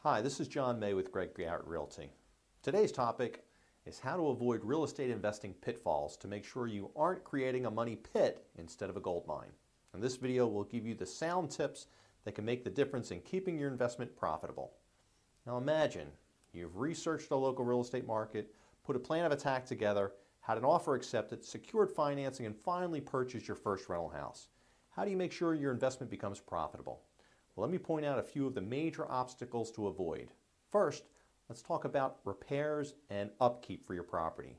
Hi, this is JMay with Realty. Today's topic is how to avoid real estate investing pitfalls to make sure you aren't creating a money pit instead of a gold mine. And this video will give you the sound tips that can make the difference in keeping your investment profitable. Now imagine you've researched the local real estate market, put a plan of attack together, had an offer accepted, secured financing, and finally purchased your first rental house. How do you make sure your investment becomes profitable? Well, let me point out a few of the major obstacles to avoid. First, let's talk about repairs and upkeep for your property.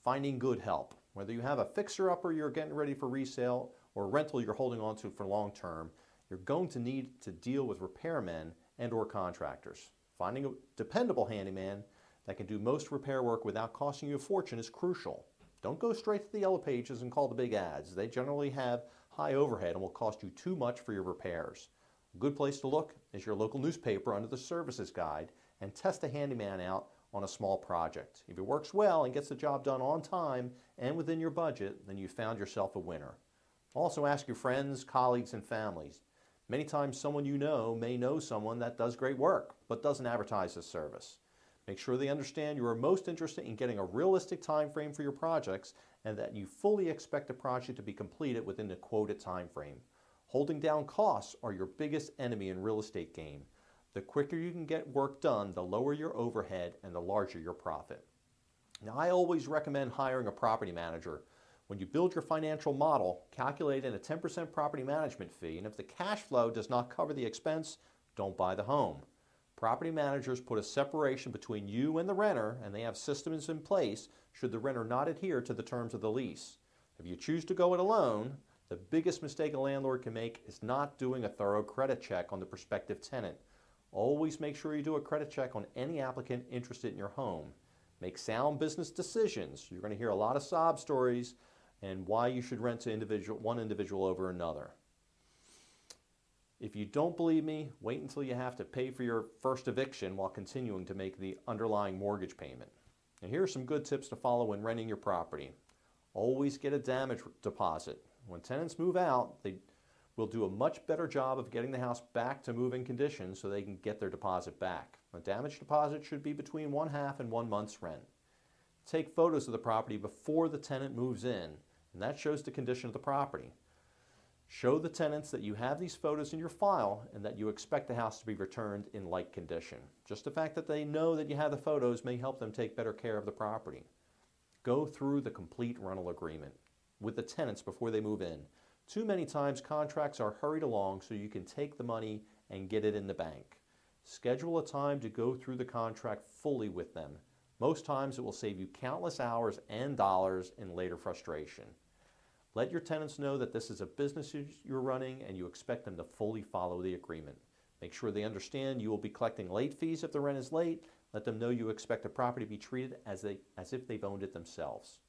Finding good help. Whether you have a fixer-upper you're getting ready for resale or a rental you're holding on to for long term, you're going to need to deal with repairmen and or contractors. Finding a dependable handyman that can do most repair work without costing you a fortune is crucial. Don't go straight to the yellow pages and call the big ads. They generally have high overhead and will cost you too much for your repairs. A good place to look is your local newspaper under the services guide and test a handyman out on a small project. If it works well and gets the job done on time and within your budget, then you've found yourself a winner. Also ask your friends, colleagues, and families. Many times someone you know may know someone that does great work but doesn't advertise this service. Make sure they understand you are most interested in getting a realistic time frame for your projects and that you fully expect the project to be completed within the quoted time frame. Holding down costs are your biggest enemy in real estate game. The quicker you can get work done, the lower your overhead and the larger your profit. Now, I always recommend hiring a property manager. When you build your financial model, calculate in a 10% property management fee, and if the cash flow does not cover the expense, don't buy the home. Property managers put a separation between you and the renter, and they have systems in place should the renter not adhere to the terms of the lease. If you choose to go it alone, the biggest mistake a landlord can make is not doing a thorough credit check on the prospective tenant. Always make sure you do a credit check on any applicant interested in your home. Make sound business decisions. You're going to hear a lot of sob stories and why you should rent to one individual over another. If you don't believe me, wait until you have to pay for your first eviction while continuing to make the underlying mortgage payment. And here are some good tips to follow when renting your property. Always get a damage deposit. When tenants move out, they will do a much better job of getting the house back to move-in condition so they can get their deposit back. A damage deposit should be between 1/2 and 1 month's rent. Take photos of the property before the tenant moves in, and that shows the condition of the property. Show the tenants that you have these photos in your file and that you expect the house to be returned in like condition. Just the fact that they know that you have the photos may help them take better care of the property. Go through the complete rental agreement with the tenants before they move in. Too many times contracts are hurried along so you can take the money and get it in the bank. Schedule a time to go through the contract fully with them. Most times it will save you countless hours and dollars in later frustration. Let your tenants know that this is a business you're running and you expect them to fully follow the agreement. Make sure they understand you will be collecting late fees if the rent is late. Let them know you expect the property to be treated as if they've owned it themselves.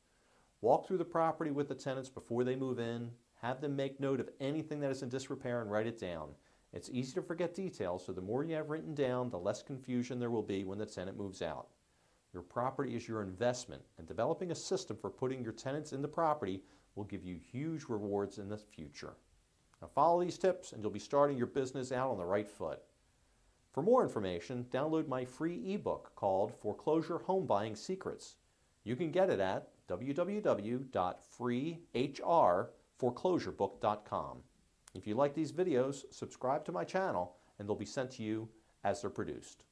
Walk through the property with the tenants before they move in. Have them make note of anything that is in disrepair and write it down. It's easy to forget details, so the more you have written down, the less confusion there will be when the tenant moves out. Your property is your investment, and developing a system for putting your tenants in the property will give you huge rewards in the future. Now follow these tips and you'll be starting your business out on the right foot. For more information, download my free ebook called Foreclosure Home Buying Secrets. You can get it at www.freehrforeclosurebook.com. If you like these videos, subscribe to my channel and they'll be sent to you as they're produced.